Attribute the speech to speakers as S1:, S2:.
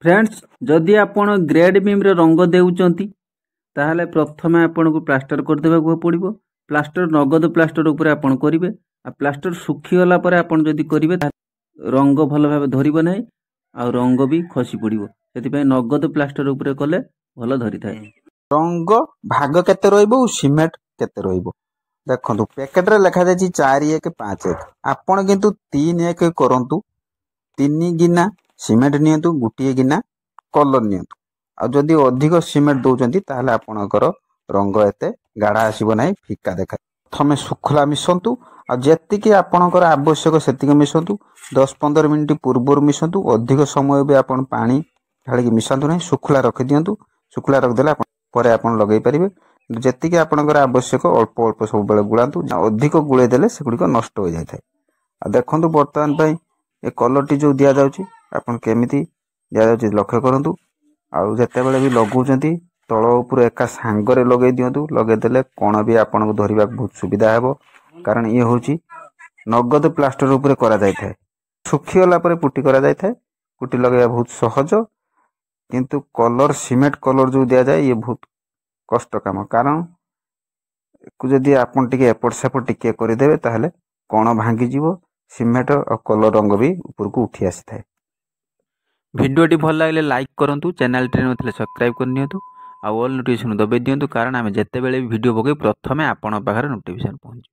S1: Friends जदि आपण grade beam रे रंग देउचंती ताहले प्रथमे आपन को प्लास्टर कर देबा को पड़िबो। प्लास्टर नगद प्लास्टर ऊपर आपण करिवे आ प्लास्टर सुखी होला परे आपण जदि करिवे रंग भल भाबे धरिबो नै आ रंग भी खसी पड़िबो। सेति पय नगद प्लास्टर ऊपर कले भल धरि थाए।
S2: रंग भाग केते रहइबो सिमेंट केते रहइबो देखंतु पैकेट रे लिखा जाय 4-1-5-1 आपण किंतु 3-1 करंतु 3 गिना सिमेंट नियंतु गुटिए गिना कलर नियंतु आ जदि अधिक सिमेंट दउचंती ताहले आपणकर रंग एते गाढ़ा आसीबो नै फिका देखा। प्रथमे सुखला मिसंतु आ जेतिकी आपणकर आवश्यक सेतिकी मिसंतु 10-15 मिनिट पूर्वर मिसंतु अधिक समय भी आपण पानी ढाळी मिसंतु नै सुखला रखि दियंतु। सुखला रख देला परे आपण लगै परिबे जेतिकी आपणकर आवश्यक अल्प अल्प सब बेले गुळांतु अधिक गुळे देले सेगुडी नष्ट हो जाय थाए। आ देखंतु वर्तमान पई ए कलर टी जो दिया जाउची आपण केमिति दिया जाउची लक्ष्य करंतु आ जेते बेले भी लगौचंती तळ ऊपर एका सांगरे लगै दियंतु लगै देले कोन भी आपण को धरिबा बहुत सुविधा हेबो कारण ये होची नगद प्लास्टर ऊपर करा जाय थाए। सुखी होला परे पुटी करा जाय थाए। पुटी लगैया बहुत सहज किंतु कलर सीमेंट कलर जो दिया जाय ये बहुत कष्ट काम कारण को जदि आपण टिके एपट सेपट टिके करि देबे ताहले कोन भांगी जीवो सीमेंट और कलर रंग भी ऊपर को उठी आसी थाए।
S1: वीडियोटी भल लागले लाइक करंतु चैनल टे नथले सब्सक्राइब करनियंतु आ ऑल नोटिफिकेशन दबे दियंतु कारण आमे जत्ते बेले वीडियो पके प्रथमे आपण पाखरे नोटिफिकेशन पहुंच।